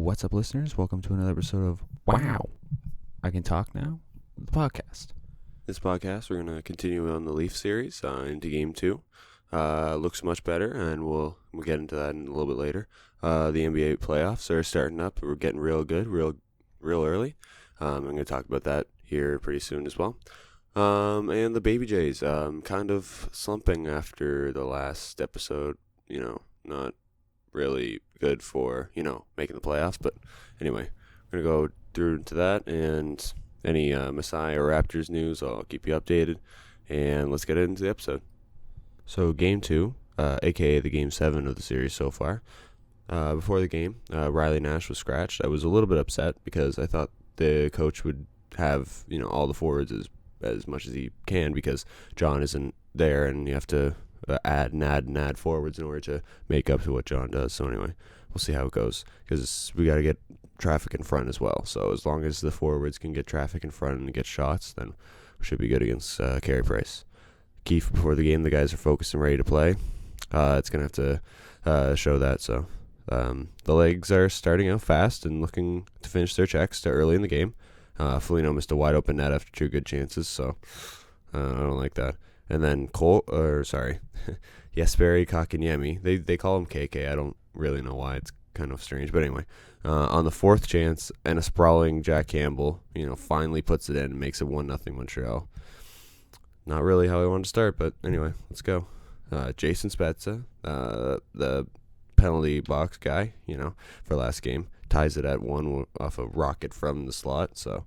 What's up, listeners? Welcome to another episode of Wow, I Can Talk Now, the podcast. This podcast, we're going to continue on the Leaf series into Game 2. Looks much better, and we'll get into that in a little bit later. The NBA playoffs are starting up. We're getting real good, real early. I'm going to talk about that here pretty soon as well. And the Baby Jays, kind of slumping after the last episode. Not really good for, making the playoffs. But anyway, we're going to go through to that, and any Messiah or Raptors news, I'll keep you updated. And let's get into the episode. So Game 2, a.k.a. the Game 7 of the series so far. Before the game, Riley Nash was scratched. I was a little bit upset because I thought the coach would have, all the forwards as much as he can, because John isn't there, and you have to add forwards in order to make up to what John does. So anyway, we'll see how it goes, because we got to get traffic in front as well. So as long as the forwards can get traffic in front and get shots, then we should be good against Carey Price. Key before the game, the guys are focused and ready to play. It's going to have to show that. So the legs are starting out fast and looking to finish their checks early in the game. Foligno missed a wide open net after two good chances, so I don't like that. And then Jesperi Kotkaniemi, they call him KK. I don't really know why. It's kind of strange, but anyway, on the fourth chance, and a sprawling Jack Campbell, finally puts it in and makes it 1-0 Montreal. Not really how I wanted to start, but anyway, let's go. Jason Spezza, the penalty box guy, for last game, ties it at 1 off a rocket from the slot, so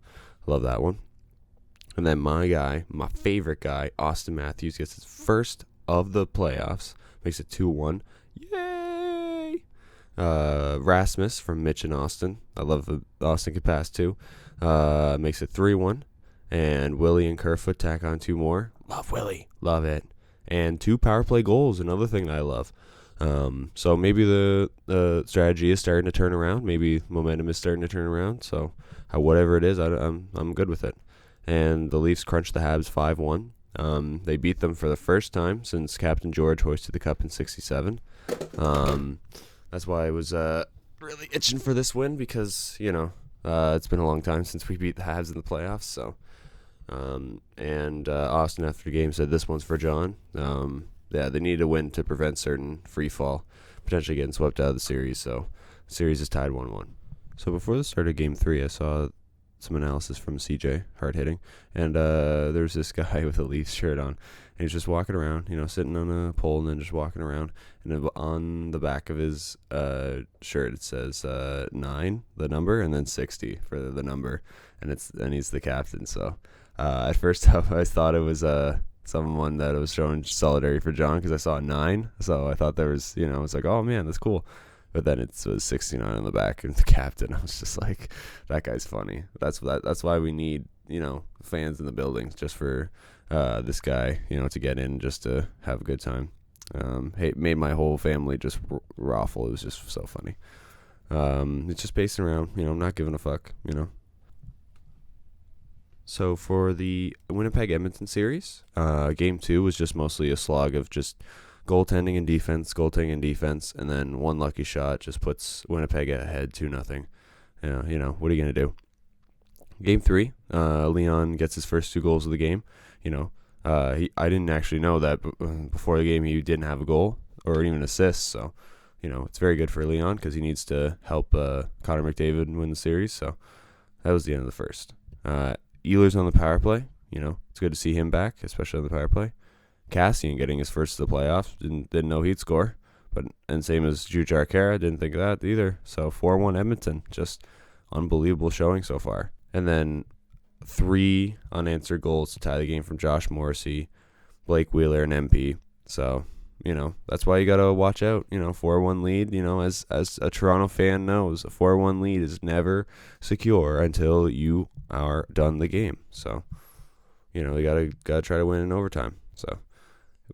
I love that one. And then my favorite guy, Austin Matthews, gets his first of the playoffs, makes it 2-1. Yay! Rasmus from Mitch and Austin, I love Austin can pass too, makes it 3-1. And Willie and Kerfoot tack on two more. Love Willie. Love it. And 2 power play goals, another thing that I love. So maybe the strategy is starting to turn around. Maybe momentum is starting to turn around. So whatever it is, I'm good with it. And the Leafs crunched the Habs 5-1. They beat them for the first time since Captain George hoisted the cup in 1967. That's why I was really itching for this win, because, it's been a long time since we beat the Habs in the playoffs. So, and Austin after the game said this one's for John. They need a win to prevent certain free fall, potentially getting swept out of the series. So the series is tied 1-1. So before the start of Game 3, I saw some analysis from CJ, hard hitting, and there's this guy with a Leafs shirt on, and he's just walking around, sitting on a pole and then just walking around, and on the back of his shirt it says 9, the number, and then 60 for the number, and he's the captain. So at first I thought it was someone that was showing solidarity for John, because I saw a 9, so I thought there was, I was like, oh man, that's cool. But then it was 69 on the back and the captain. I was just like, that guy's funny. That's why we need, fans in the building, just for this guy, to get in, just to have a good time. It made my whole family just raffle. It was just so funny. It's just pacing around, I'm not giving a fuck, So for the Winnipeg Edmonton series, Game 2 was just mostly a slog of just goaltending and defense, and then one lucky shot just puts Winnipeg ahead 2-0. What are you going to do? Game 3, Leon gets his first 2 goals of the game. I didn't actually know that before the game he didn't have a goal or even assist, so, it's very good for Leon, because he needs to help Connor McDavid win the series. So that was the end of the first. Ehlers on the power play. It's good to see him back, especially on the power play. Cassian getting his first of the playoffs. Didn't know he'd score. And same as Jujhar Khaira, didn't think of that either. So 4-1 Edmonton. Just unbelievable showing so far. And then 3 unanswered goals to tie the game from Josh Morrissey, Blake Wheeler, and MP. So, that's why you got to watch out. 4-1 lead, as a Toronto fan knows, a 4-1 lead is never secure until you are done the game. So, you gotta try to win in overtime. So,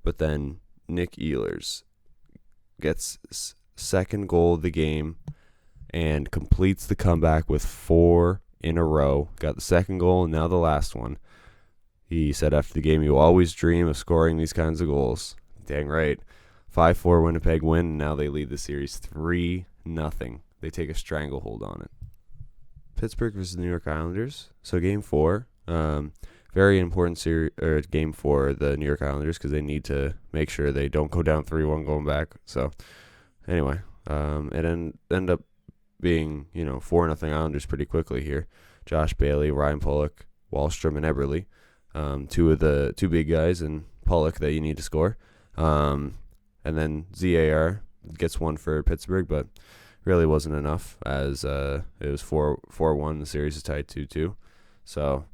but then Nick Ehlers gets second goal of the game and completes the comeback with 4 in a row. Got the second goal and now the last one. He said after the game, "You always dream of scoring these kinds of goals." Dang right. 5-4 Winnipeg win, and now they lead the series 3-0. they take a stranglehold on it. Pittsburgh versus the New York Islanders. So Game 4, very important game for the New York Islanders because they need to make sure they don't go down 3-1 going back. So anyway, it ended up being 4-0 Islanders pretty quickly here. Josh Bailey, Ryan Pulock, Wallstrom, and Eberle, two big guys, and Pulock that you need to score. And then ZAR gets one for Pittsburgh, but really wasn't enough as it was 4-1. The series is tied 2-2. So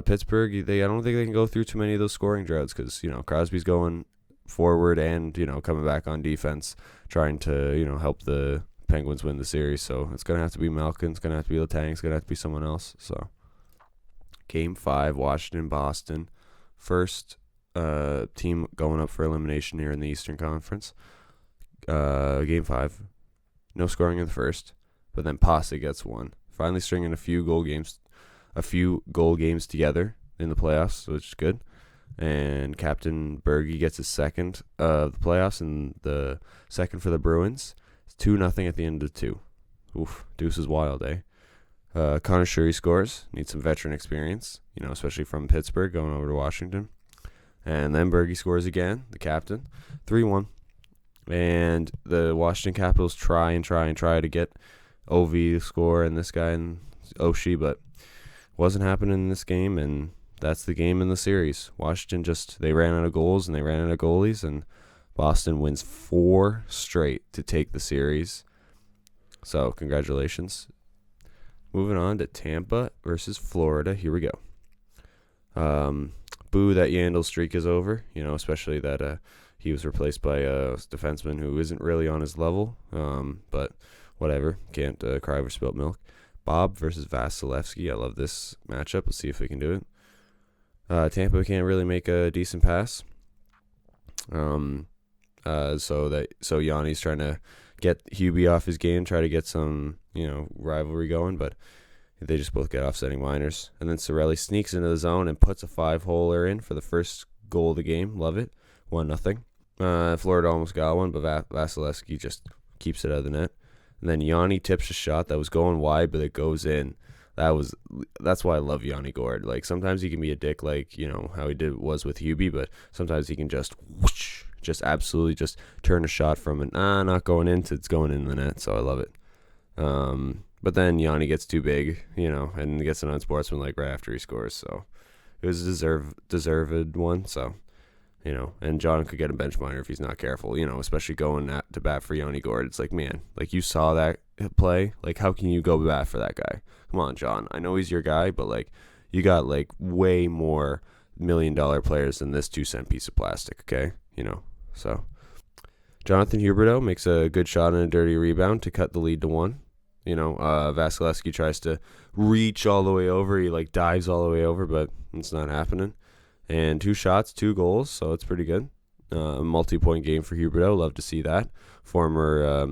Pittsburgh, I don't think they can go through too many of those scoring droughts because Crosby's going forward and coming back on defense, trying to help the Penguins win the series. So it's gonna have to be Malkin, it's gonna have to be Letang, it's gonna have to be someone else. So Game 5, Washington, Boston, first team going up for elimination here in the Eastern Conference. Game 5, no scoring in the first, but then Pasa gets one. Finally stringing a few goal games together in the playoffs, which is good. And Captain Berge gets his second of the playoffs and the second for the Bruins. It's 2-0 at the end of 2. Oof, Deuce is wild, eh? Connor Sherry scores. Needs some veteran experience, especially from Pittsburgh going over to Washington. And then Berge scores again, the captain, 3-1. And the Washington Capitals try to get OV to score and this guy and Oshie, but wasn't happening in this game, and that's the game in the series. Washington they ran out of goals and they ran out of goalies, and Boston wins 4 straight to take the series. So congratulations. Moving on to Tampa versus Florida. Here we go. Boo that Yandel streak is over, especially that he was replaced by a defenseman who isn't really on his level, but whatever. Can't cry over spilt milk. Bob versus Vasilevsky. I love this matchup. Let's see if we can do it. Tampa can't really make a decent pass. So Yanni's trying to get Hubie off his game, try to get some, rivalry going, but they just both get offsetting minors. And then Cirelli sneaks into the zone and puts a 5-holer in for the first goal of the game. Love it. 1-0. Florida almost got one, but Vasilevsky just keeps it out of the net. And then Yanni tips a shot that was going wide, but it goes in. That's why I love Yanni Gourde. Like, sometimes he can be a dick, like, how he was with Hubie, but sometimes he can just whoosh, just absolutely just turn a shot from an not going in to it's going in the net. So I love it. But then Yanni gets too big, and gets an unsportsmanlike right after he scores. So it was a deserved one. So, and John could get a bench minor if he's not careful, especially going to bat for Yanni Gourde. It's like, man, like, you saw that play. Like, how can you go bat for that guy? Come on, John. I know he's your guy, but, like, you got, like, way more $1 million players than this 2-cent piece of plastic, okay? So Jonathan Huberdeau makes a good shot and a dirty rebound to cut the lead to 1. Vasilevsky tries to reach all the way over. He, like, dives all the way over, but it's not happening. And 2 shots, 2 goals, so it's pretty good. Multi-point game for Huberdeau. Love to see that. Former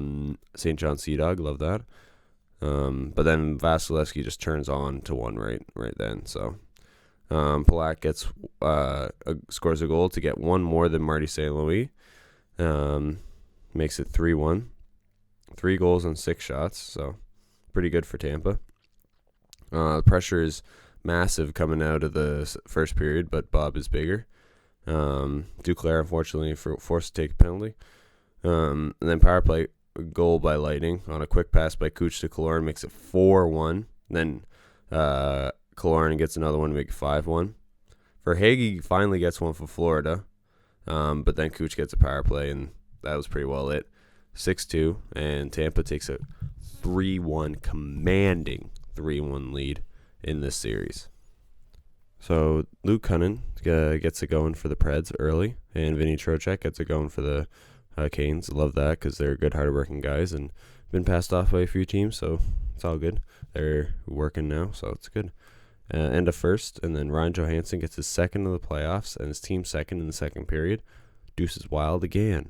St. John Sea Dog. Love that. But then Vasilevsky just turns on to 1 right then. So Palat gets scores a goal to get 1 more than Marty St. Louis. Makes it 3-1. 3 goals on 6 shots, so pretty good for Tampa. The pressure is massive coming out of the first period, but Bob is bigger. Duclair, unfortunately, forced to take a penalty. And then power play goal by Lightning on a quick pass by Cooch to Killorn makes it 4-1. Then Killorn gets another one to make it 5-1. Verhaeghe finally gets one for Florida, but then Cooch gets a power play, and that was pretty well lit. 6-2, and Tampa takes a 3-1, commanding 3-1 lead in this series. So Luke Cunnin gets it going for the Preds early, and Vinny Trocheck gets it going for the Canes. Love that because they're good, hard-working guys and been passed off by a few teams, so it's all good. They're working now, so it's good. End of first, and then Ryan Johansson gets his second of the playoffs and his team second in the second period. Deuce is wild again.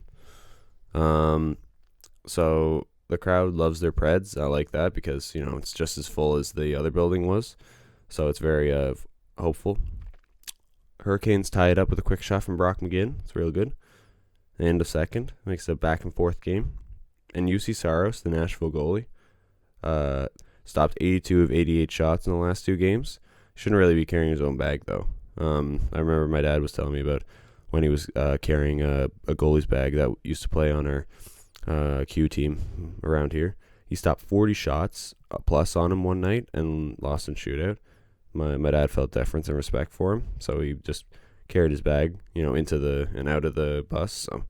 So the crowd loves their Preds. I like that because, it's just as full as the other building was. So it's very hopeful. Hurricanes tie it up with a quick shot from Brock McGinn. It's real good. End of second. Makes it a back and forth game. And UC Saros, the Nashville goalie, stopped 82 of 88 shots in the last 2 games. Shouldn't really be carrying his own bag, though. I remember my dad was telling me about when he was carrying a goalie's bag that used to play on our Q team around here. He stopped 40 shots plus on him one night and lost in shootout. My dad felt deference and respect for him, so he just carried his bag, into the and out of the bus. So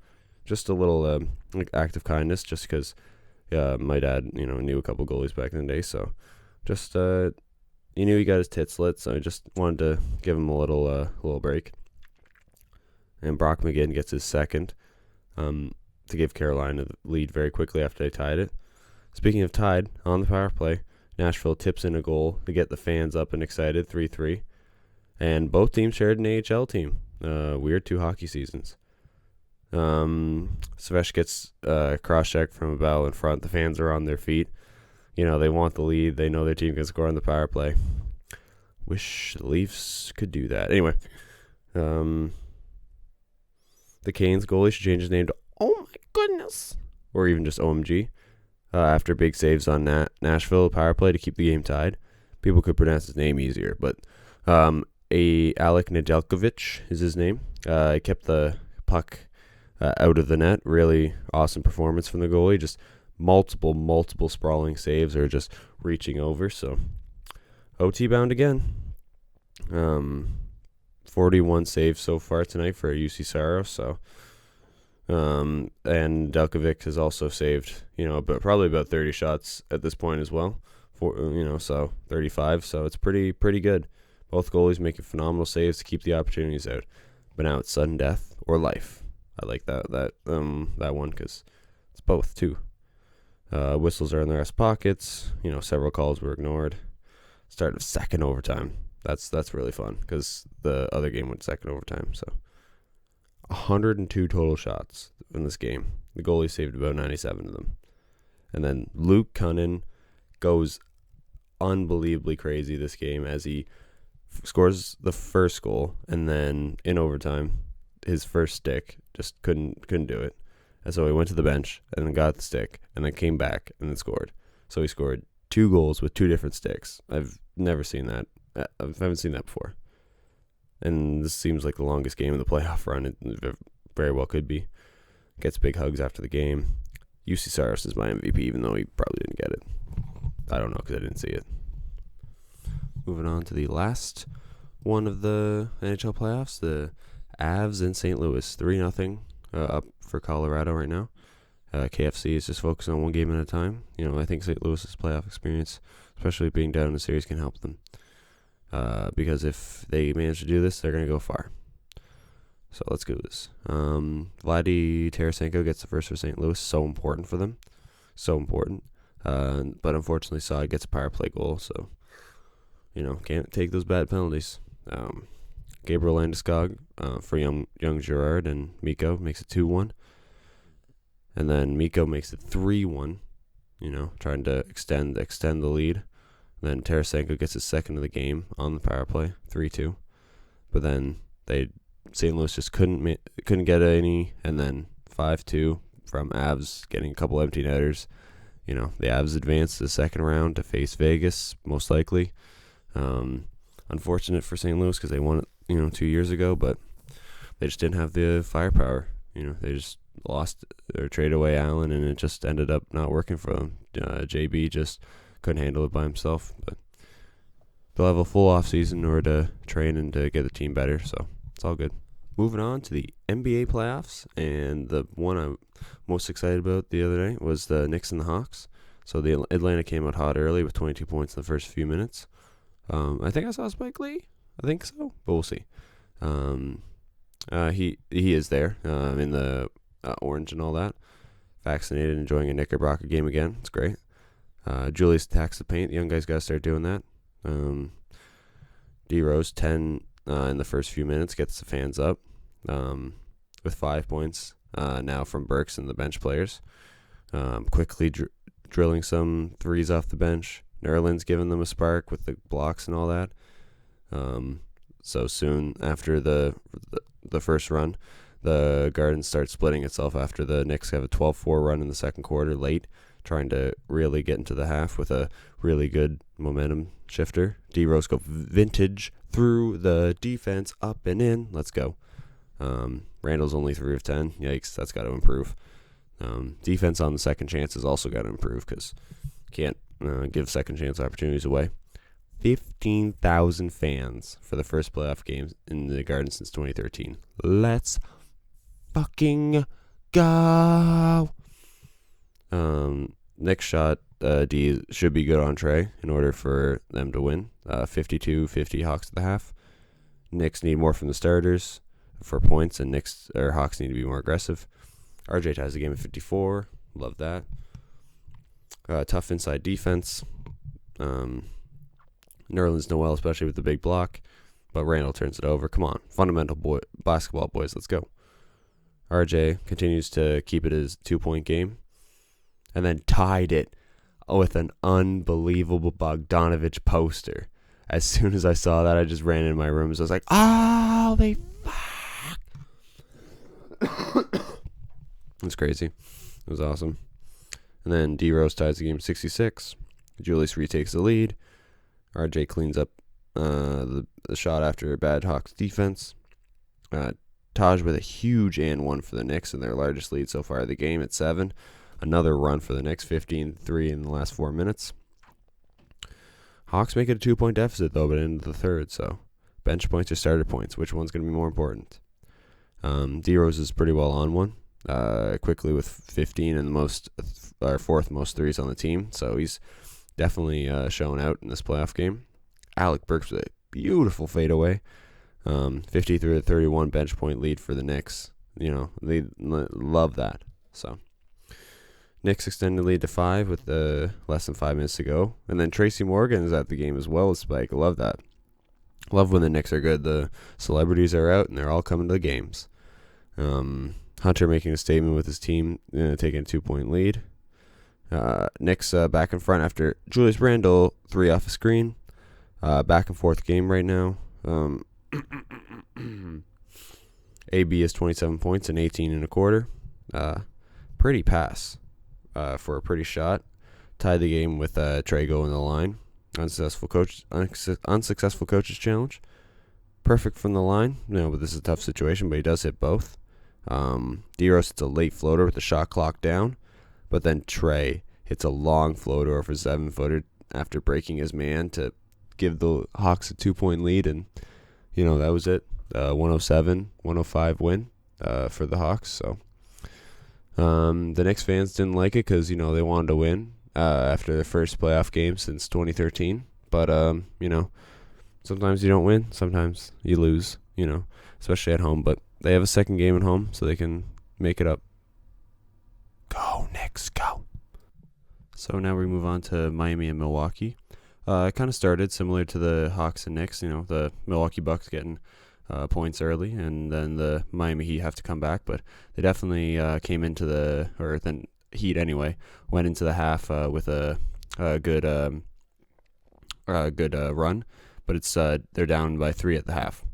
just a little act of kindness, just because my dad, knew a couple goalies back in the day. So just he knew he got his tits lit, so I just wanted to give him a little break. And Brock McGinn gets his second to give Carolina the lead very quickly after they tied it. Speaking of tied, on the power play, Nashville tips in a goal to get the fans up and excited, 3-3. And both teams shared an AHL team. Weird 2 hockey seasons. Svesh gets cross-checked from a bow in front. The fans are on their feet. They want the lead. They know their team can score on the power play. Wish the Leafs could do that. Anyway, the Canes goalie should change his name to Oh My Goodness, or even just OMG. After big saves on Nashville power play to keep the game tied. People could pronounce his name easier, but Alec Nedeljkovic is his name. He kept the puck out of the net. Really awesome performance from the goalie. Just multiple sprawling saves or just reaching over. So OT bound again. 41 saves so far tonight for UC Saros. So and Delkovic has also saved, but probably about 30 shots at this point as well. So 35. So it's pretty good. Both goalies making phenomenal saves to keep the opportunities out. But now it's sudden death or life. I like that one because it's both too. Whistles are in the rest pockets. Several calls were ignored. Start of second overtime. That's really fun because the other game went second overtime. So 102 total shots in this game. The goalie saved about 97 of them. And then Luke Cunnin goes unbelievably crazy this game as he scores the first goal, and then in overtime, his first stick just couldn't do it. And so he went to the bench and then got the stick and then came back and then scored. So he scored 2 goals with 2 different sticks. I've never seen that. I haven't seen that before. And this seems like the longest game of the playoff run. It very well could be. Gets big hugs after the game. UC Saros is my MVP, even though he probably didn't get it. I don't know because I didn't see it. Moving on to the last one of the NHL playoffs, the Avs in St. Louis, 3-0 up for Colorado right now. KFC is just focused on one game at a time. I think St. Louis's playoff experience, especially being down in the series, can help them. Because if they manage to do this, they're going to go far. So let's do this. Vladdy Tarasenko gets the first for St. Louis. So important for them. So important. But unfortunately, Saad gets a power play goal. So, can't take those bad penalties. Gabriel Landeskog for young Girard and Mikko makes it 2-1. And then Mikko makes it 3-1. Trying to extend the lead. Then Tarasenko gets his second of the game on the power play, 3-2. But then St. Louis just couldn't get any, and then 5-2 from Avs getting a couple empty netters. The Avs advanced to the second round to face Vegas, most likely. Unfortunate for St. Louis because they won it, 2 years ago, but they just didn't have the firepower. They just lost or traded away Allen, and it just ended up not working for them. JB just couldn't handle it by himself, but they'll have a full off season in order to train and to get the team better, so it's all good. Moving on to the NBA playoffs, and the one I'm most excited about the other day was the Knicks and the Hawks. So the Atlanta came out hot early with 22 points in the first few minutes. I think I saw Spike Lee. I think so, but we'll see. He is there in the orange and all that. Vaccinated, enjoying a Knickerbocker game again. It's great. Julius attacks the paint. The young guys got to start doing that. D Rose 10 in the first few minutes gets the fans up with 5 points now from Burks and the bench players. Quickly drilling some threes off the bench. Nerlens giving them a spark with the blocks and all that. So soon after the first run, the Garden starts splitting itself after the Knicks have a 12-4 run in the second quarter late, trying to really get into the half with a really good momentum shifter. D-Rose go vintage through the defense, up and in. Let's go. Randall's only 3 of 10. Yikes, that's got to improve. Defense on the second chance has also got to improve because can't give second chance opportunities away. 15,000 fans for the first playoff game in the Garden since 2013. Let's fucking go. Next shot, D should be good on Trey in order for them to win. 52-50 Hawks at the half. Knicks need more from the starters for points, and Hawks need to be more aggressive. RJ ties the game at 54. Love that. Tough inside defense. Nerlens Noel, especially with the big block. But Randall turns it over. Come on. Fundamental basketball, boys. Let's go. RJ continues to keep it his 2-point game. And then tied it with an unbelievable Bogdanovich poster. As soon as I saw that, I just ran in my room. I was like, oh, they fuck. It's crazy. It was awesome. And then D-Rose ties the game 66. Julius retakes the lead. RJ cleans up the shot after a bad Hawks defense. Taj with a huge and one for the Knicks in their largest lead so far of the game at 7. Another run for the Knicks, 15-3 in the last 4 minutes. Hawks make it a 2-point deficit, though, but into the third, so bench points or starter points, which one's going to be more important? D-Rose is pretty well on one, quickly with 15 and the fourth most threes on the team, so he's definitely showing out in this playoff game. Alec Burks with a beautiful fadeaway. 53-31 bench point lead for the Knicks. You know, they love that. So Knicks extended lead to 5 with less than 5 minutes to go. And then Tracy Morgan is at the game as well as Spike. Love that. Love when the Knicks are good. The celebrities are out and they're all coming to the games. Hunter making a statement with his team, taking a 2-point lead. Knicks back in front after Julius Randle 3 off a screen. Back and forth game right now. AB is 27 points and 18 and a quarter. Pretty pass for a pretty shot. Tied the game with Trey going the line. Unsuccessful coach's challenge. Perfect from the line. But this is a tough situation, but he does hit both. D-Rose hits a late floater with the shot clock down. But then Trey hits a long floater for 7-footer after breaking his man to give the Hawks a 2-point lead. And, that was it. 107-105 win for the Hawks. So the Knicks fans didn't like it because, they wanted to win after their first playoff game since 2013. But, sometimes you don't win. Sometimes you lose, especially at home. But they have a second game at home, so they can make it up. Go, Knicks, go. So now we move on to Miami and Milwaukee. It kind of started similar to the Hawks and Knicks. The Milwaukee Bucks getting points early, and then the Miami Heat have to come back. But they definitely came into then Heat anyway, went into the half with a good run. But it's they're down by 3 at the half.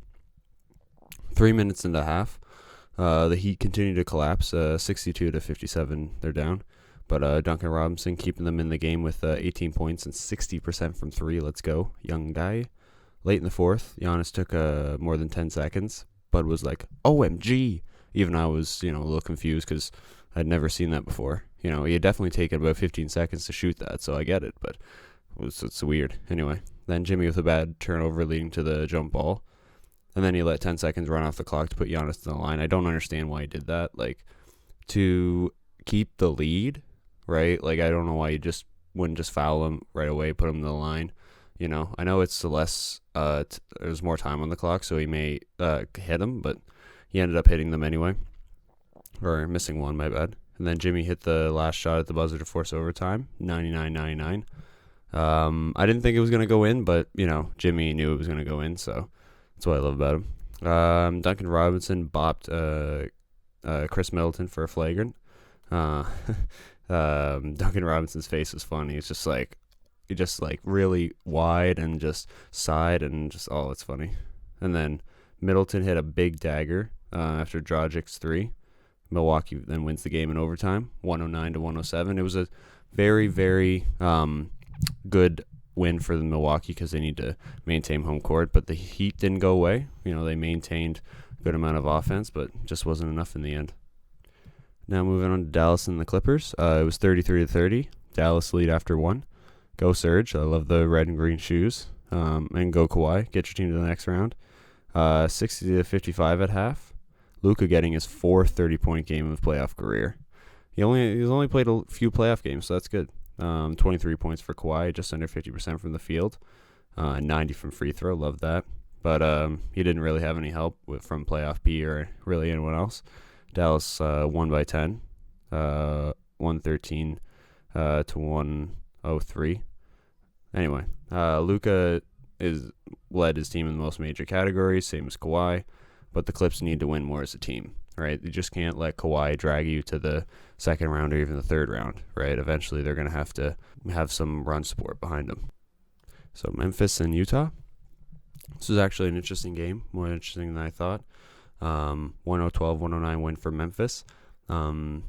3 minutes into the half, the Heat continue to collapse. 62-57, they're down. But Duncan Robinson keeping them in the game with 18 points and 60% from 3. Let's go, young guy. Late in the fourth, Giannis took more than 10 seconds, but was like, OMG. Even I was, a little confused because I'd never seen that before. He had definitely taken about 15 seconds to shoot that, so I get it, but it's weird. Anyway, then Jimmy with a bad turnover leading to the jump ball. And then he let 10 seconds run off the clock to put Giannis in the line. I don't understand why he did that. To keep the lead, right? I don't know why you wouldn't just foul him right away, put him in the line. I know it's there's more time on the clock, so he may hit him, but he ended up hitting them anyway. Or missing one, my bad. And then Jimmy hit the last shot at the buzzer to force overtime, 99-99. I didn't think it was going to go in, but, Jimmy knew it was going to go in, so that's what I love about him. Duncan Robinson bopped Chris Middleton for a flagrant. Duncan Robinson's face was funny. It's just really wide and just side and just, it's funny. And then Middleton hit a big dagger after Dragic's 3. Milwaukee then wins the game in overtime, 109-107. It was a very, very good win for the Milwaukee because they need to maintain home court, but the Heat didn't go away. They maintained a good amount of offense, but just wasn't enough in the end. Now moving on to Dallas and the Clippers. It was 33-30. Dallas lead after 1. Go Surge. I love the red and green shoes. And go Kawhi. Get your team to the next round. 60-55 at half. Luka getting his 4th 30-point game of his playoff career. He's only played a few playoff games, so that's good. 23 points for Kawhi, just under 50% from the field. 90 from free throw. Love that. But he didn't really have any help from playoff P or really anyone else. Dallas won by 10. 113 to 103. Anyway, Luka led his team in the most major categories, same as Kawhi, but the Clips need to win more as a team, right? You just can't let Kawhi drag you to the second round or even the third round, right? Eventually they're going to have some run support behind them. So Memphis and Utah. This was actually an interesting game, more interesting than I thought. 112-109 win for Memphis. Dylan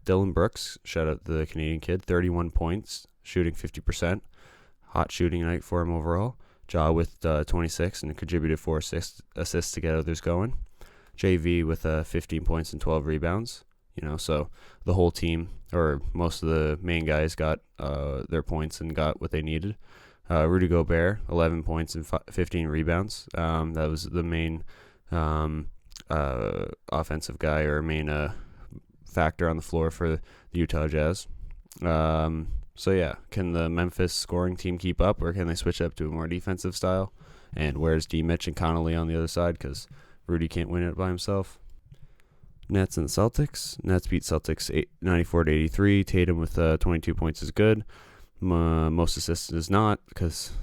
Brooks, shout out the Canadian kid, 31 points, shooting 50%. Hot shooting night for him overall. Ja with 26 and contributed 4 assists to get others going. JV with 15 points and 12 rebounds. So the whole team, or most of the main guys, got their points and got what they needed. Rudy Gobert, 11 points and 15 rebounds. That was the main offensive guy or main factor on the floor for the Utah Jazz. So yeah, can the Memphis scoring team keep up, or can they switch up to a more defensive style? And where's D. Mitch and Connolly on the other side, because Rudy can't win it by himself? Nets and Celtics. Nets beat Celtics 94-83. Tatum with 22 points is good. Most assists is not, because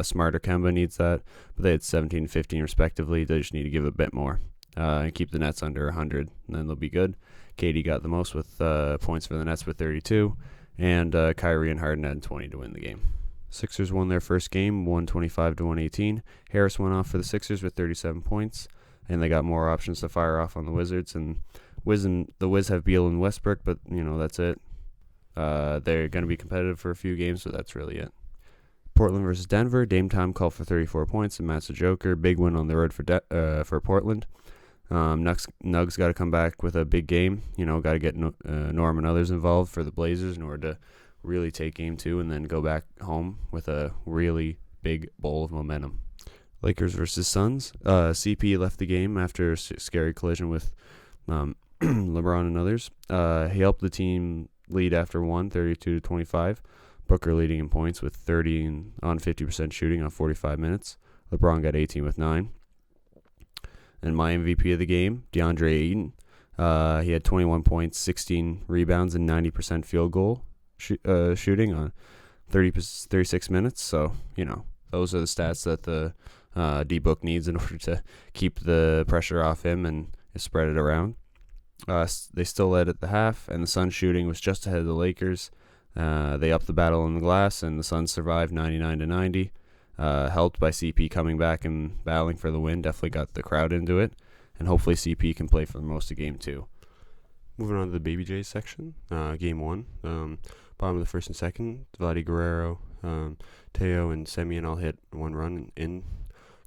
Smart or Kemba needs that. But they had 17 and 15 respectively. They just need to give a bit more and keep the Nets under 100, and then they'll be good. Katie got the most with points for the Nets with 32. And Kyrie and Harden had 20 to win the game. Sixers won their first game, 125-118. Harris went off for the Sixers with 37 points, and they got more options to fire off on the Wizards. And the Wiz have Beal and Westbrook, but that's it. They're going to be competitive for a few games, but that's really it. Portland versus Denver. Dame time called for 34 points, and Matt's a joker. Big win on the road for Portland. Nugs got to come back with a big game. Got to get Norm and others involved for the Blazers in order to really take game 2 and then go back home with a really big bowl of momentum. Lakers versus Suns. CP left the game after a scary collision with LeBron and others. He helped the team lead after 32-25. Booker leading in points with 30 on 50% shooting on 45 minutes. LeBron got 18 with 9. And my MVP of the game, DeAndre Ayton. He had 21 points, 16 rebounds, and 90% field goal shooting on 36 minutes. So, those are the stats that the D-Book needs in order to keep the pressure off him and spread it around. They still led at the half, and the Suns shooting was just ahead of the Lakers. They upped the battle on the glass, and the Suns survived 99-90. Helped by CP coming back and battling for the win. Definitely got the crowd into it. And hopefully CP can play for most of game 2. Moving on to the Baby Jays section. Game 1. Bottom of the first and second. Vladdy Guerrero, Teo, and Semyon all hit one run in.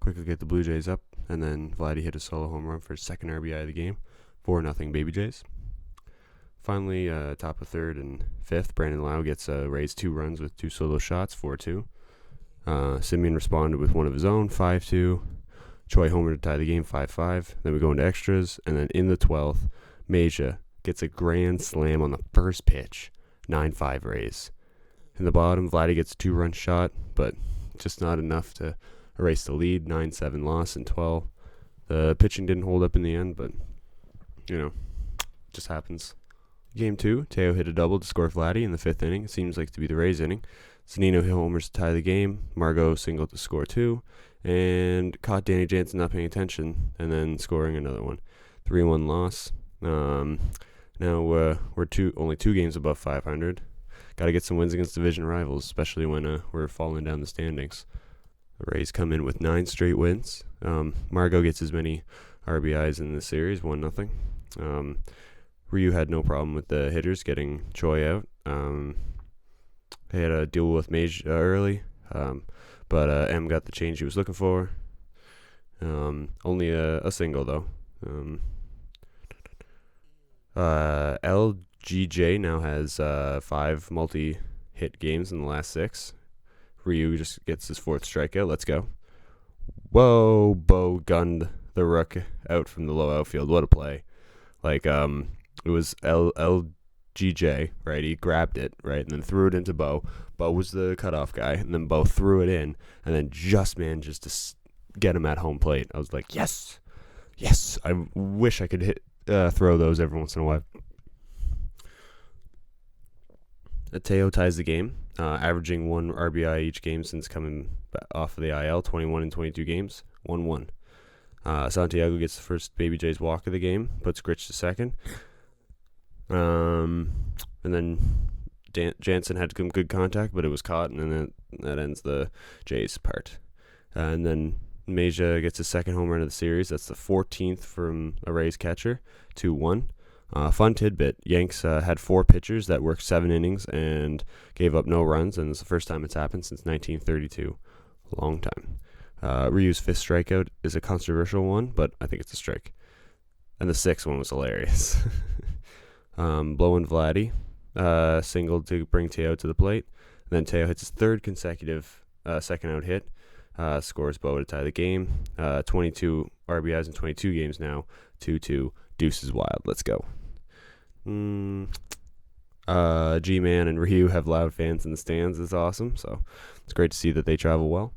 Quickly get the Blue Jays up. And then Vladdy hit a solo home run for his second RBI of the game. 4-0 Baby Jays. Finally, top of third and fifth, Brandon Lau gets raised 2 runs with 2 solo shots, 4-2. Simeon responded with one of his own, 5-2. Choi homer to tie the game, 5-5. Then we go into extras, and then in the 12th, Meja gets a grand slam on the first pitch, 9-5 Rays. In the bottom, Vladdy gets a 2-run shot, but just not enough to erase the lead, 9-7 loss in 12. The pitching didn't hold up in the end, but, just happens. Game 2, Teo hit a double to score Vladdy in the 5th inning. It seems like to be the Rays inning. Zunino hit homers to tie the game. Margot singled to score 2. And caught Danny Jansen not paying attention and then scoring another one. 3-1 loss. Now we're only 2 games above 500. Got to get some wins against division rivals, especially when we're falling down the standings. The Rays come in with 9 straight wins. Margot gets as many RBIs in the series, 1-0. Ryu had no problem with the hitters getting Choi out. He had a duel with Mage early, but M got the change he was looking for. Only a single, though. LGJ now has 5 multi-hit games in the last 6. Ryu just gets his 4th strikeout. Let's go. Whoa, Bo gunned the Rook out from the low outfield. What a play. Like, it was LGJ, right? He grabbed it, right, and then threw it into Bo. Bo was the cutoff guy, and then Bo threw it in, and then just managed to get him at home plate. I was like, yes. I wish I could throw those every once in a while. Teo ties the game, averaging 1 RBI each game since coming off of the IL, 21 and 22 games, 1-1. Santiago gets the first Baby Jays walk of the game, puts Gritch to second. And then Jansen had some good contact, but it was caught, and then that ends the Jays part. And then Meja gets his second home run of the series. That's the 14th from a Rays catcher, 2-1. Fun tidbit, Yanks had 4 pitchers that worked 7 innings and gave up no runs, and it's the first time it's happened since 1932. Long time. Ryu's 5th strikeout is a controversial one, but I think it's a strike. And the 6th one was hilarious. Blowing Vladdy, single to bring Teo to the plate. And then Teo hits his 3rd consecutive second-out hit. Scores Bo to tie the game. 22 RBIs in 22 games now. 2-2. Deuce is wild. Let's go. G-Man and Ryu have loud fans in the stands. It's awesome. So it's great to see that they travel well.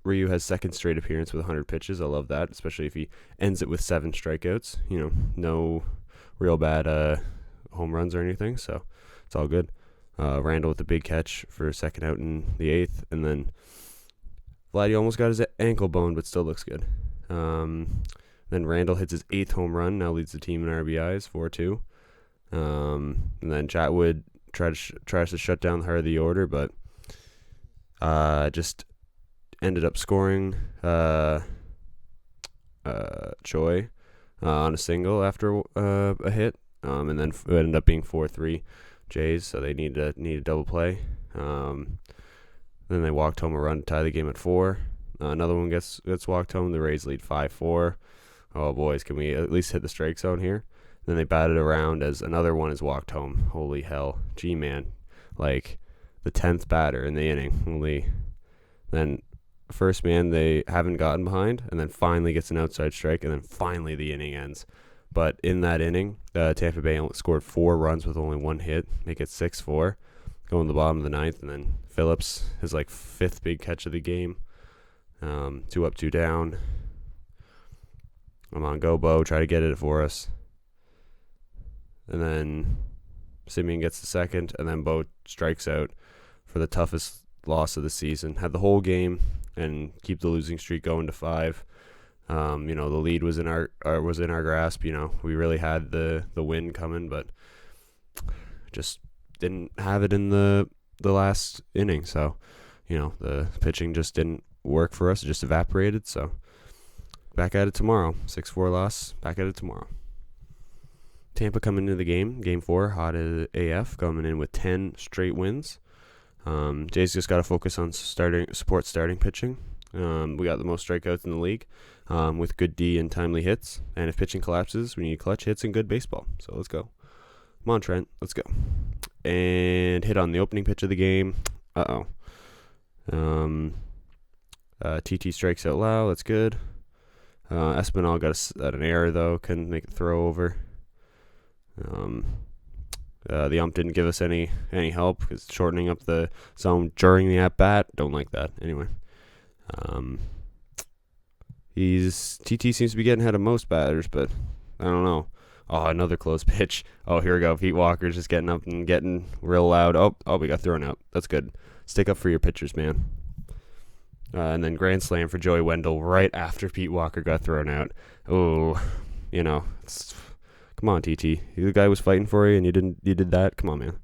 Ryu has 2nd straight appearance with 100 pitches. I love that, especially if he ends it with 7 strikeouts. No real bad home runs or anything, so it's all good. Randall with a big catch for a second out in the 8th, and then Vladdy almost got his ankle bone, but still looks good. Then Randall hits his 8th home run, now leads the team in RBIs, 4-2. And then Chatwood tries to shut down the heart of the order, but just ended up scoring Choi on a single after a hit, and then it ended up being 4-3 Jays, so they need a double play. Then they walked home a run to tie the game at 4. Another one gets walked home. The Rays lead 5-4. Oh, boys, can we at least hit the strike zone here? Then they batted around as another one is walked home. Holy hell. G-Man. Like, the 10th batter in the inning. Then first man they haven't gotten behind, and then finally gets an outside strike, and then finally the inning ends. But in that inning, Tampa Bay scored 4 runs with only 1 hit, make it 6-4, go in the bottom of the 9th, and then Phillips, his 5th big catch of the game. 2 up, 2 down. I'm on go, Bo, try to get it for us. And then Simeon gets the second, and then Bo strikes out for the toughest loss of the season. Had the whole game and keep the losing streak going to 5. The lead was in our grasp. We really had the win coming, but just didn't have it in the last inning. So, the pitching just didn't work for us. It just evaporated. So, back at it tomorrow. 6-4 loss. Back at it tomorrow. Tampa coming into the game 4, hot at AF, coming in with 10 straight wins. Jays just got to focus on starting pitching. We got the most strikeouts in the league with good D and timely hits. And if pitching collapses, we need clutch hits and good baseball. So let's go. Come on, Trent. Let's go. And hit on the opening pitch of the game. TT strikes out loud. That's good. Espinal got an error, though. Couldn't make the throw over. The ump didn't give us any help because shortening up the zone during the at-bat. Don't like that. Anyway. TT seems to be getting ahead of most batters, but I don't know. Oh, another close pitch. Oh, here we go. Pete Walker's just getting up and getting real loud. Oh, we got thrown out. That's good. Stick up for your pitchers, man. And then grand slam for Joey Wendell right after Pete Walker got thrown out. Oh, come on, TT. The guy was fighting for you, and you did that. Come on, man.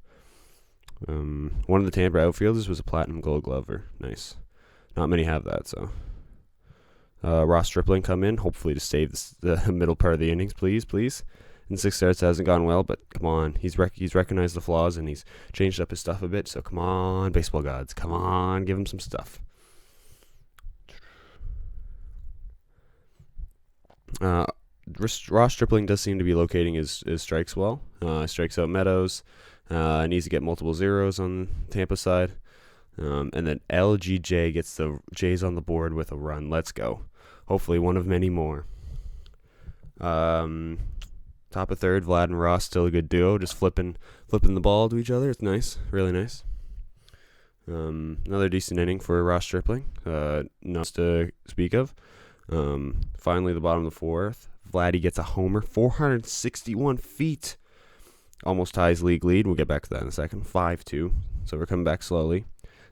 One of the Tampa outfielders was a Platinum Gold Glover. Nice. not many have that. So Ross Stripling come in, hopefully to save the middle part of the innings, please. In 6 starts hasn't gone well, but come on, he's recognized the flaws and he's changed up his stuff a bit. So come on, baseball gods, come on, give him some stuff. Ross Stripling does seem to be locating his strikes well. Strikes out Meadows. Needs to get multiple zeros on Tampa side. And then LGJ gets the Jays on the board with a run. Let's go. Hopefully one of many more. Top of third, Vlad and Ross, still a good duo. Just flipping the ball to each other. It's nice. Really nice. Another decent inning for Ross Stripling. Nothing to speak of. Finally, the bottom of the fourth. Vladdy gets a homer. 461 feet. Almost ties league lead. We'll get back to that in a second. 5-2. So we're coming back slowly.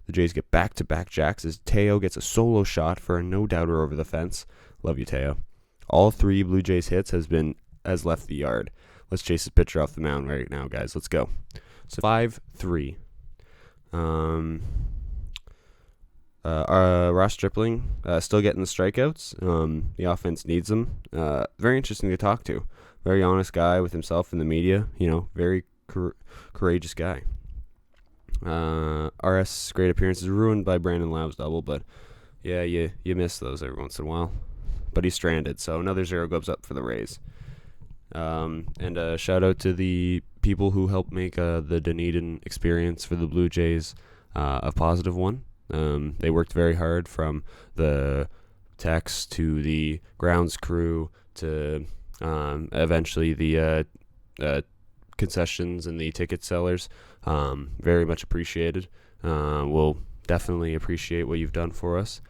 The Jays get back-to-back jacks as Teo gets a solo shot for a no-doubter over the fence. Love you, Teo. All 3 Blue Jays hits has left the yard. Let's chase this pitcher off the mound right now, guys. Let's go. So 5-3. Ross Stripling still getting the strikeouts. The offense needs them. Very interesting to talk to. Very honest guy with himself in the media. Very courageous guy. RS great appearances ruined by Brandon Lau's double, but yeah, you miss those every once in a while. But he's stranded, so another 0 goes up for the Rays. And a shout out to the people who helped make the Dunedin experience for the Blue Jays a positive one. They worked very hard, from the techs to the grounds crew to eventually the concessions and the ticket sellers. Very much appreciated. We'll definitely appreciate what you've done for us.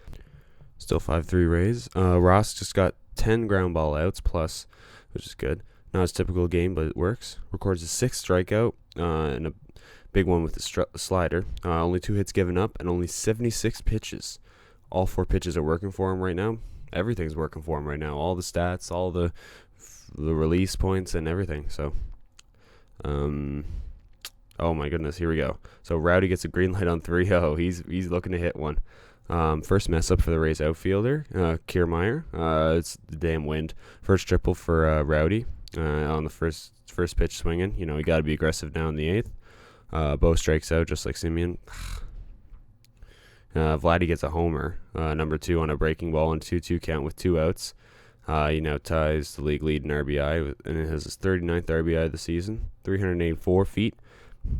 Still 5-3 Rays. Ross just got 10 ground ball outs plus, which is good. Not his typical game, but it works. Records a 6th strikeout and a big one with the slider. Only 2 hits given up and only 76 pitches. All 4 pitches are working for him right now. Everything's working for him right now. All the stats, all the release points, and everything. So, oh my goodness, here we go. So Rowdy gets a green light on 3. Oh, he's looking to hit one. First mess up for the Rays outfielder, Kiermaier. It's the damn wind. First triple for Rowdy on the first pitch swinging. You got to be aggressive now in the 8th. Bo strikes out just like Simeon. Vladdy gets a homer, number 2 on a breaking ball and 2-2 count with 2 outs. He now ties the league lead in RBI, and it has his 39th RBI of the season, 384 feet.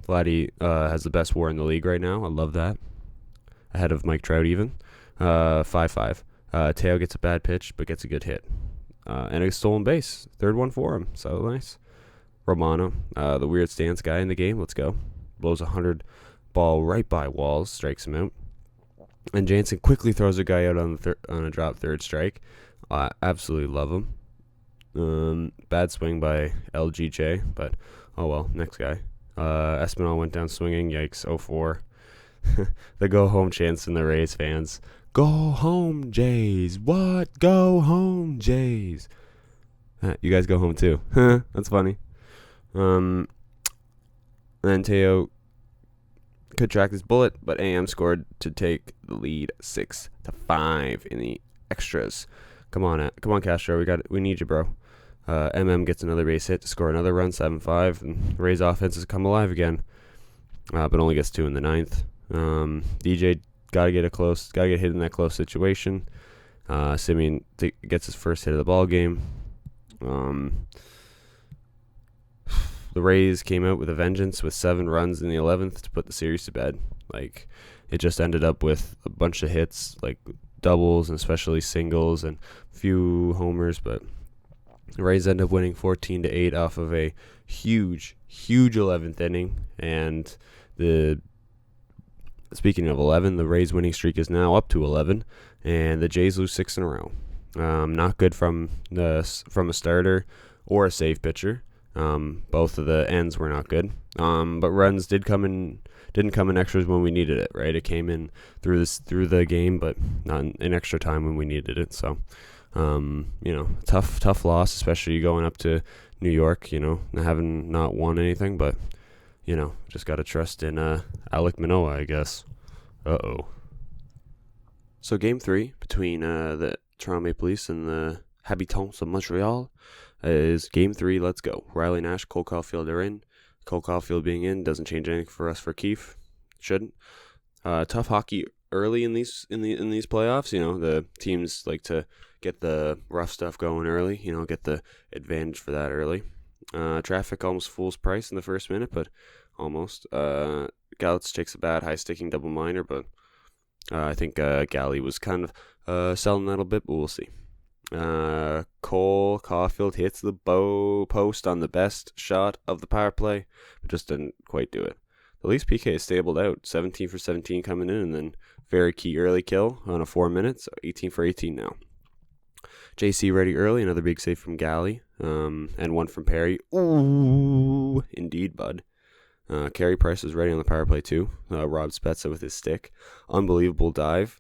Vladdy has the best WAR in the league right now. I love that. Ahead of Mike Trout even. 5-5. Teo gets a bad pitch, but gets a good hit. And a stolen base. 3rd one for him. So nice. Romano, the weird stance guy in the game. Let's go. Blows a 100 ball right by Walls. Strikes him out. And Jansen quickly throws a guy out on a drop 3rd strike. Absolutely love him. Bad swing by LGJ, but oh well. Next guy. Espinal went down swinging. Yikes. 0-4. The go home chants from the Rays fans. Go home, Jays. What? Go home, Jays. You guys go home too. That's funny. And then Teo could track this bullet, but AM scored to take the lead 6-5 in the extras. Come on, Castro. We need you, bro. MM gets another base hit to score another run, 7-5, and Rays offense has come alive again, but only gets 2 in the 9th. DJ gotta get hit in that close situation. Simeon gets his first hit of the ball game. The Rays came out with a vengeance with 7 runs in the 11th to put the series to bed. Like, it just ended up with a bunch of hits, like doubles and especially singles and a few homers, but the Rays end up winning 14-8 off of a huge 11th inning. And speaking of 11, the Rays winning streak is now up to 11, and the Jays lose 6 in a row. Not good from a starter or a save pitcher. Both of the ends were not good. But runs didn't come in extras when we needed it, right? It came in through the game, but not in extra time when we needed it. So, tough loss, especially going up to New York, having not won anything, but, just got to trust in Alek Manoah, I guess. Uh-oh. So game 3 between the Toronto Maple Leafs and the Habitants of Montreal is game 3. Let's go. Riley Nash, Cole Caulfield are in. Cole Caulfield being in doesn't change anything for us for Keefe. Shouldn't. Tough hockey early in these playoffs. The teams like to get the rough stuff going early. Get the advantage for that early. Traffic almost fools Price in the first minute, but almost. Gallitz takes a bad high-sticking double minor, but I think Galley was kind of selling that a bit, but we'll see. Cole Caulfield hits the bow post on the best shot of the power play, but just didn't quite do it. The Leafs PK is stabled out, 17 for 17 coming in, and then very key early kill on a 4 minutes, so 18 for 18 now. JC ready early, another big save from Galley, and one from Perry. Ooh, indeed, bud. Carey Price is ready on the power play too. Rob Spezza with his stick. Unbelievable dive.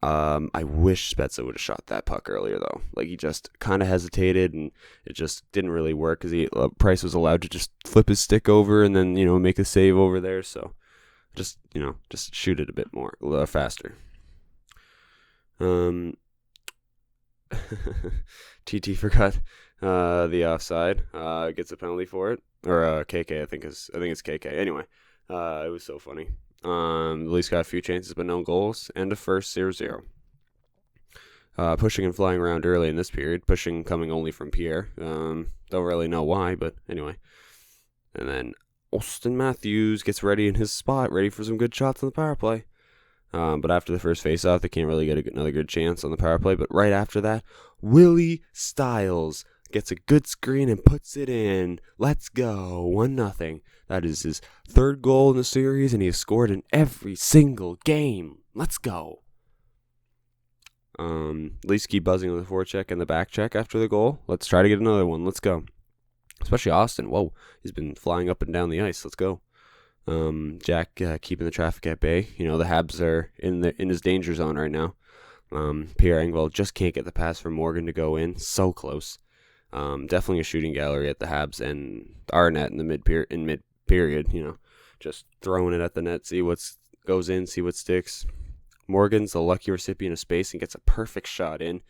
I wish Spezza would have shot that puck earlier, though. Like, he just kind of hesitated, and it just didn't really work because Price was allowed to just flip his stick over and then, make a save over there. So, just shoot it a bit more, faster. TT forgot the offside. Gets a penalty for it. Or KK, I think it's KK. Anyway, it was so funny. The Leafs got a few chances, but no goals. End of first, 0-0. Pushing and flying around early in this period. Pushing coming only from Pierre. Don't really know why, but anyway. And then Austin Matthews gets ready in his spot, ready for some good shots on the power play. But after the first face-off, they can't really get another good chance on the power play. But right after that, Willie Stiles gets a good screen and puts it in. Let's go. 1-0. That is his third goal in the series, and he has scored in every single game. Let's go. Leafs keep buzzing on the forecheck and the back check after the goal. Let's try to get another one. Let's go. Especially Austin. Whoa. He's been flying up and down the ice. Let's go. Jack keeping the traffic at bay. The Habs are in his danger zone right now. Pierre Engvall just can't get the pass from Morgan to go in. So close. Definitely a shooting gallery at the Habs and our net in the mid period. Just throwing it at the net, see what goes in, see what sticks. Morgan's the lucky recipient of space and gets a perfect shot in.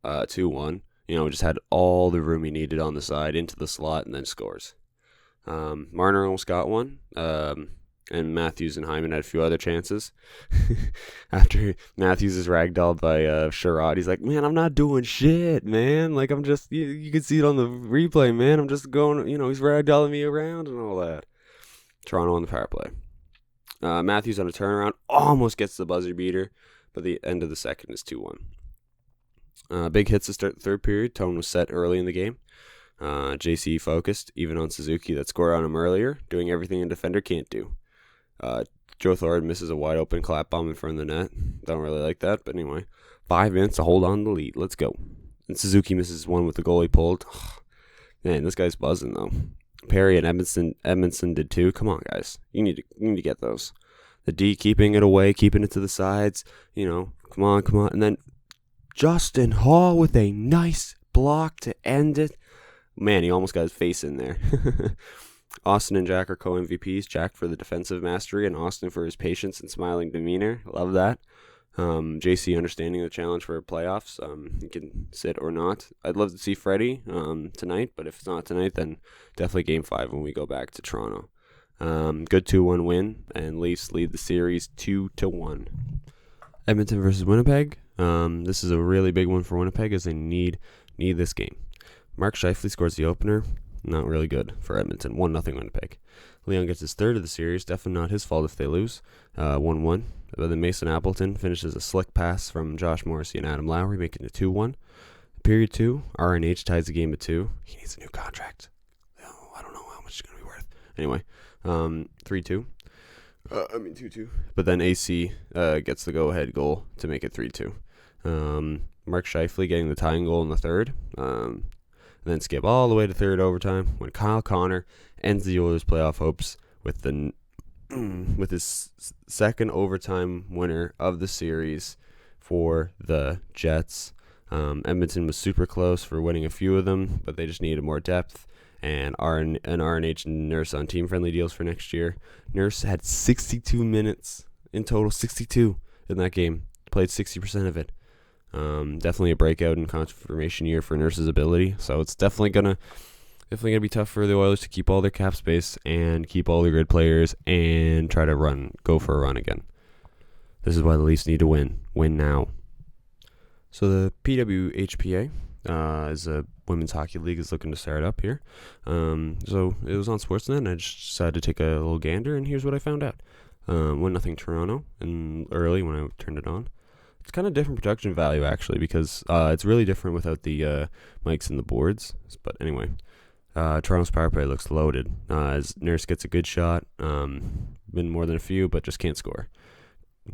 2-1. Just had all the room he needed on the side into the slot and then scores. Marner almost got one. And Matthews and Hyman had a few other chances. After Matthews is ragdolled by Sherrod, he's like, man, I'm not doing shit, man. Like, I'm just, you can see it on the replay, man. I'm just going, he's ragdolling me around and all that. Toronto on the power play. Matthews on a turnaround almost gets the buzzer beater, but the end of the second is 2-1. Big hits to start the third period. Tone was set early in the game. JC focused, even on Suzuki that scored on him earlier, doing everything a defender can't do. Joe Thornton misses a wide open clap bomb in front of the net. Don't really like that, but anyway. 5 minutes to hold on to the lead. Let's go. And Suzuki misses one with the goalie pulled. Man, this guy's buzzing though. Perry and Edmonton did too. Come on, guys. You need to get those. The D keeping it away, keeping it to the sides. Come on. And then Justin Hall with a nice block to end it. Man, he almost got his face in there. Austin and Jack are co-MVPs. Jack for the defensive mastery and Austin for his patience and smiling demeanor. Love that. JC understanding the challenge for playoffs. He can sit or not. I'd love to see Freddie tonight, but if it's not tonight, then definitely Game 5 when we go back to Toronto. Good 2-1 win, and Leafs lead the series 2-1. Edmonton versus Winnipeg. This is a really big one for Winnipeg as they need this game. Mark Scheifele scores the opener. Not really good for Edmonton. 1-0 Winnipeg. Leon gets his third of the series. Definitely not his fault if they lose. 1-1. But then Mason Appleton finishes a slick pass from Josh Morrissey and Adam Lowry, making it 2-1. Period 2. RNH ties the game at 2. He needs a new contract. Oh, I don't know how much it's going to be worth. Anyway, 3-2. 2-2. But then AC gets the go-ahead goal to make it 3-2. Mark Scheifele getting the tying goal in the third. And then skip all the way to third overtime when Kyle Connor ends the Oilers' playoff hopes with his second overtime winner of the series for the Jets. Edmonton was super close for winning a few of them, but they just needed more depth. And RNH and Nurse on team-friendly deals for next year. Nurse had 62 minutes in total, 62 in that game. played 60% of it. Definitely a breakout and confirmation year for Nurse's ability. So it's definitely gonna be tough for the Oilers to keep all their cap space and keep all their good players and try to go for a run again. This is why the Leafs need to win now. So the PWHPA is a women's hockey league is looking to start up here. So it was on Sportsnet, and I just decided to take a little gander, and here's what I found out. 1-0 Toronto, and early when I turned it on. It's kind of different production value, actually, because it's really different without the mics and the boards. But anyway, Toronto's power play looks loaded. As Nurse gets a good shot, been more than a few, but just can't score.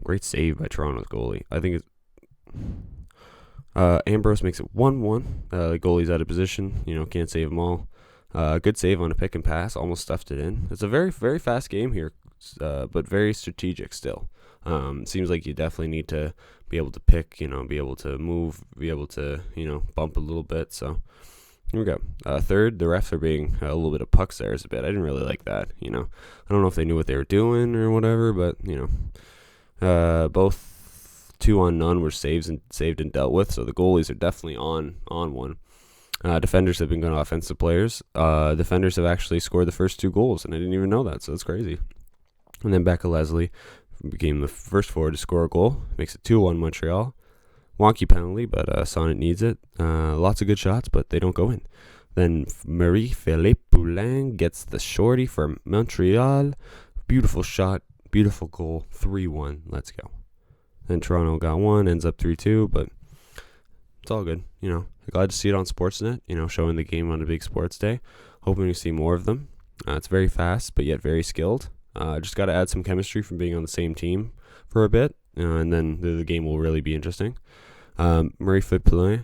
Great save by Toronto's goalie. I think it's... Ambrose makes it 1-1. The goalie's out of position. Can't save them all. Good save on a pick and pass. Almost stuffed it in. It's a very, very fast game here, but very strategic still. Seems like you definitely need to be able to pick, be able to move, be able to, bump a little bit. So here we go. Third, the refs are being a little bit of puck stars a bit. I didn't really like that. I don't know if they knew what they were doing or whatever, but, both 2-on-none were saved and dealt with. So the goalies are definitely on one. Defenders have been good offensive players. Defenders have actually scored the first 2 goals, and I didn't even know that, so that's crazy. And then Becca Leslie became the first forward to score a goal. Makes it 2-1 Montreal. Wonky penalty, but Sonnet needs it. Lots of good shots, but they don't go in. Then Marie-Philippe Poulin gets the shorty for Montreal. Beautiful shot, beautiful goal, 3-1. Let's go. Then Toronto got one, ends up 3-2, but it's all good. Glad to see it on Sportsnet, showing the game on a big sports day. Hoping to see more of them. It's very fast, but yet very skilled. Just got to add some chemistry from being on the same team for a bit, and then the game will really be interesting. Marie-Philippe Poulin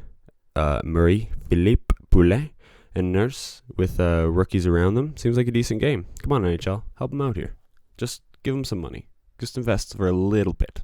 and Nurse with rookies around them. Seems like a decent game. Come on, NHL. Help them out here. Just give them some money. Just invest for a little bit.